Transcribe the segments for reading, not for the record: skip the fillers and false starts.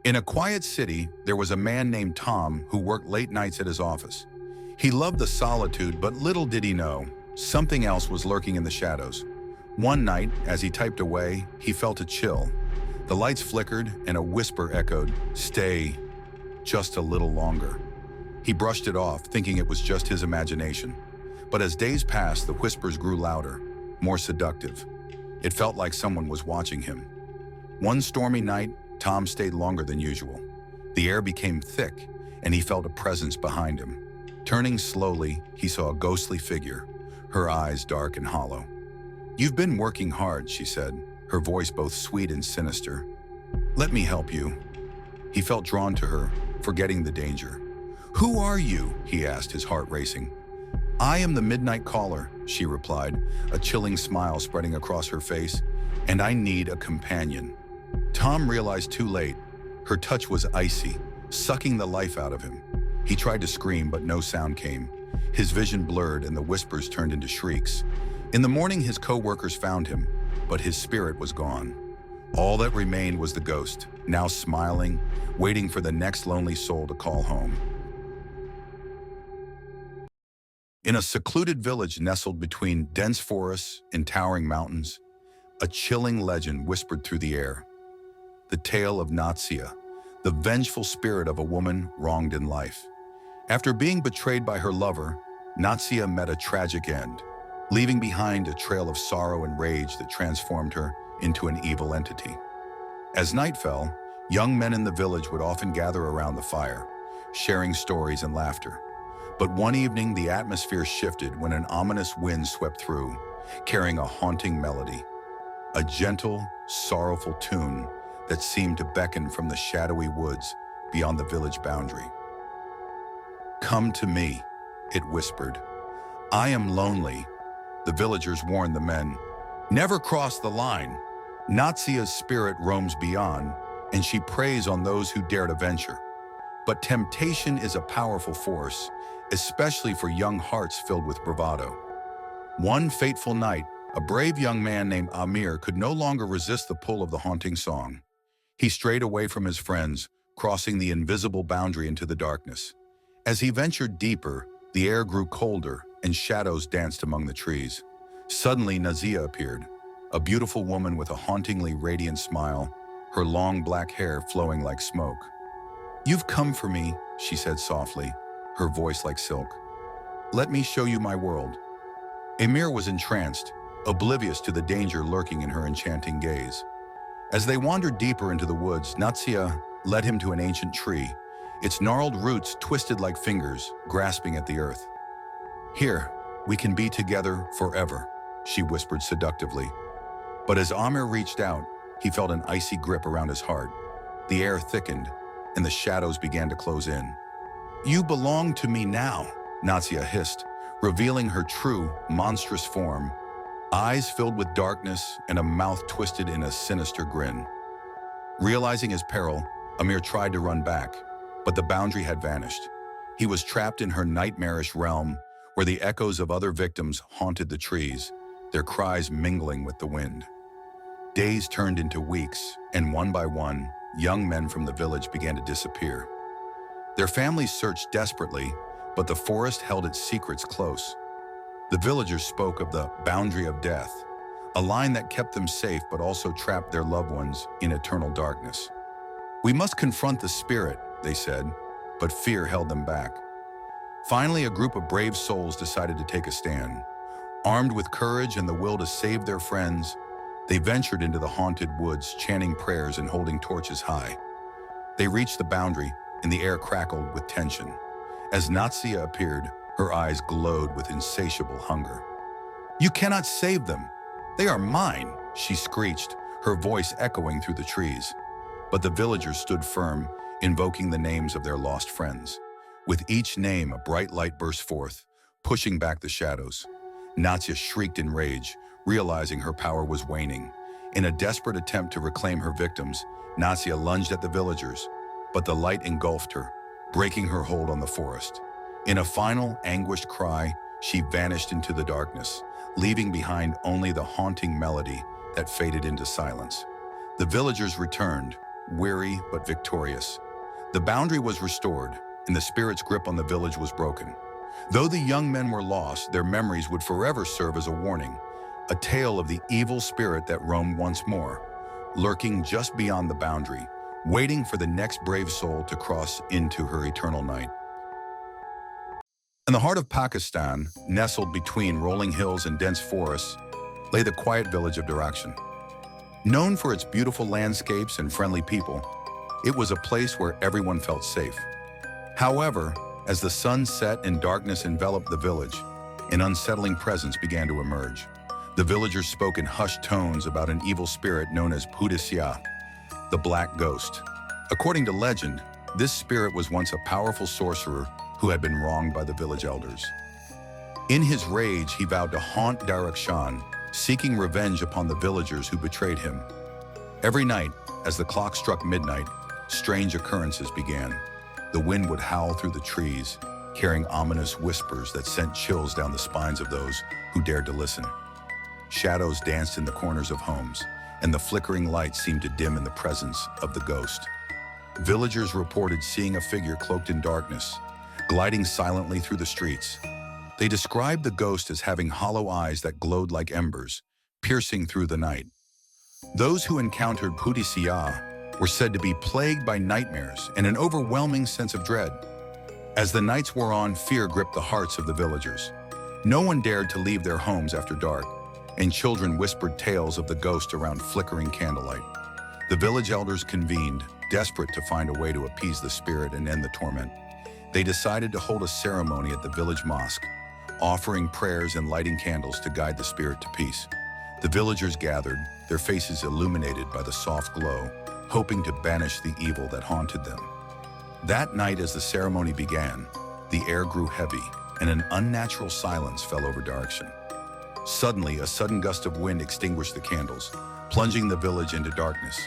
In a quiet city, there was a man named Tom who worked late nights at his office. He loved the solitude, but little did he know, something else was lurking in the shadows. One night, as he typed away, he felt a chill. The lights flickered and a whisper echoed, "Stay just a little longer." He brushed it off, thinking it was just his imagination. But as days passed, the whispers grew louder, more seductive. It felt like someone was watching him. One stormy night, Tom stayed longer than usual. The air became thick, and he felt a presence behind him. Turning slowly, he saw a ghostly figure, her eyes dark and hollow. "You've been working hard," she said, her voice both sweet and sinister. "Let me help you." He felt drawn to her, forgetting the danger. "Who are you?" he asked, his heart racing. "I am the Midnight Caller," she replied, a chilling smile spreading across her face, "and I need a companion." Tom realized too late. Her touch was icy, sucking the life out of him. He tried to scream, but no sound came. His vision blurred and the whispers turned into shrieks. In the morning, his co-workers found him, but his spirit was gone. All that remained was the ghost, now smiling, waiting for the next lonely soul to call home. In a secluded village nestled between dense forests and towering mountains, a chilling legend whispered through the air. The tale of Natsia, the vengeful spirit of a woman wronged in life. After being betrayed by her lover, Natsia met a tragic end, leaving behind a trail of sorrow and rage that transformed her into an evil entity. As night fell, young men in the village would often gather around the fire, sharing stories and laughter. But one evening, the atmosphere shifted when an ominous wind swept through, carrying a haunting melody. A gentle, sorrowful tune that seemed to beckon from the shadowy woods beyond the village boundary. "Come to me," it whispered. "I am lonely." The villagers warned the men, "Never cross the line. Natsia's spirit roams beyond, and she preys on those who dare to venture." But temptation is a powerful force, especially for young hearts filled with bravado. One fateful night, a brave young man named Amir could no longer resist the pull of the haunting song. He strayed away from his friends, crossing the invisible boundary into the darkness. As he ventured deeper, the air grew colder and shadows danced among the trees. Suddenly, Nazia appeared, a beautiful woman with a hauntingly radiant smile, her long black hair flowing like smoke. "You've come for me," she said softly, her voice like silk. "Let me show you my world." Amir was entranced, oblivious to the danger lurking in her enchanting gaze. As they wandered deeper into the woods, Natsia led him to an ancient tree, its gnarled roots twisted like fingers, grasping at the earth. "Here, we can be together forever," she whispered seductively. But as Amir reached out, he felt an icy grip around his heart. The air thickened, and the shadows began to close in. "You belong to me now," Natsia hissed, revealing her true, monstrous form, eyes filled with darkness and a mouth twisted in a sinister grin. Realizing his peril, Amir tried to run back, but the boundary had vanished. He was trapped in her nightmarish realm, where the echoes of other victims haunted the trees, their cries mingling with the wind. Days turned into weeks, and one by one, young men from the village began to disappear. Their families searched desperately, but the forest held its secrets close. The villagers spoke of the boundary of death, a line that kept them safe but also trapped their loved ones in eternal darkness. "We must confront the spirit," they said, but fear held them back. Finally, a group of brave souls decided to take a stand. Armed with courage and the will to save their friends, they ventured into the haunted woods, chanting prayers and holding torches high. They reached the boundary, and the air crackled with tension. As Natsia appeared, her eyes glowed with insatiable hunger. "You cannot save them. They are mine," she screeched, her voice echoing through the trees. But the villagers stood firm, invoking the names of their lost friends. With each name, a bright light burst forth, pushing back the shadows. Natsia shrieked in rage, realizing her power was waning. In a desperate attempt to reclaim her victims, Natsia lunged at the villagers, but the light engulfed her, breaking her hold on the forest. In a final, anguished cry, she vanished into the darkness, leaving behind only the haunting melody that faded into silence. The villagers returned, weary but victorious. The boundary was restored, and the spirit's grip on the village was broken. Though the young men were lost, their memories would forever serve as a warning, a tale of the evil spirit that roamed once more, lurking just beyond the boundary, waiting for the next brave soul to cross into her eternal night. In the heart of Pakistan, nestled between rolling hills and dense forests, lay the quiet village of Darakhshan. Known for its beautiful landscapes and friendly people, it was a place where everyone felt safe. However, as the sun set and darkness enveloped the village, an unsettling presence began to emerge. The villagers spoke in hushed tones about an evil spirit known as Pudisiya, the Black Ghost. According to legend, this spirit was once a powerful sorcerer who had been wronged by the village elders. In his rage, he vowed to haunt Darakhshan, seeking revenge upon the villagers who betrayed him. Every night, as the clock struck midnight, strange occurrences began. The wind would howl through the trees, carrying ominous whispers that sent chills down the spines of those who dared to listen. Shadows danced in the corners of homes, and the flickering light seemed to dim in the presence of the ghost. Villagers reported seeing a figure cloaked in darkness, gliding silently through the streets. They described the ghost as having hollow eyes that glowed like embers, piercing through the night. Those who encountered Pudisiya were said to be plagued by nightmares and an overwhelming sense of dread. As the nights wore on, fear gripped the hearts of the villagers. No one dared to leave their homes after dark, and children whispered tales of the ghost around flickering candlelight. The village elders convened, desperate to find a way to appease the spirit and end the torment. They decided to hold a ceremony at the village mosque, offering prayers and lighting candles to guide the spirit to peace. The villagers gathered, their faces illuminated by the soft glow, hoping to banish the evil that haunted them. That night, as the ceremony began, the air grew heavy, and an unnatural silence fell over Darakhshan. Suddenly, a sudden gust of wind extinguished the candles, plunging the village into darkness.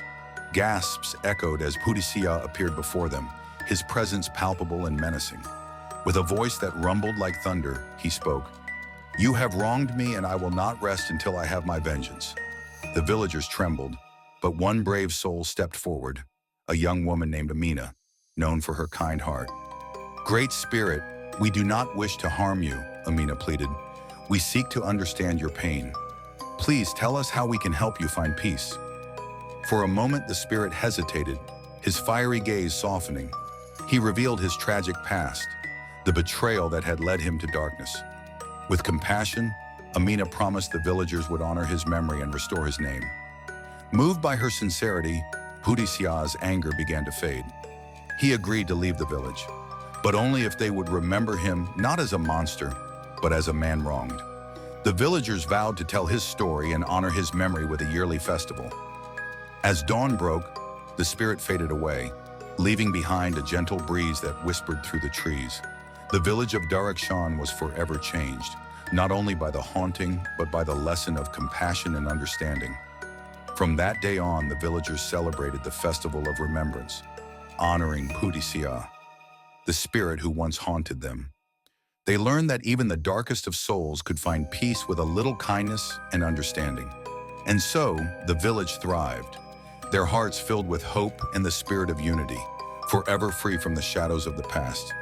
Gasps echoed as Pudisiya appeared before them, his presence palpable and menacing. With a voice that rumbled like thunder, he spoke, "You have wronged me, and I will not rest until I have my vengeance." The villagers trembled, but one brave soul stepped forward, a young woman named Amina, known for her kind heart. "Great Spirit, we do not wish to harm you," Amina pleaded. "We seek to understand your pain. Please tell us how we can help you find peace." For a moment, the spirit hesitated, his fiery gaze softening. He revealed his tragic past, the betrayal that had led him to darkness. With compassion, Amina promised the villagers would honor his memory and restore his name. Moved by her sincerity, Pudisiya's anger began to fade. He agreed to leave the village, but only if they would remember him not as a monster, but as a man wronged. The villagers vowed to tell his story and honor his memory with a yearly festival. As dawn broke, the spirit faded away, leaving behind a gentle breeze that whispered through the trees. The village of Darakhshan was forever changed, not only by the haunting, but by the lesson of compassion and understanding. From that day on, the villagers celebrated the Festival of Remembrance, honoring Pudisiya, the spirit who once haunted them. They learned that even the darkest of souls could find peace with a little kindness and understanding. And so, the village thrived, their hearts filled with hope and the spirit of unity, forever free from the shadows of the past.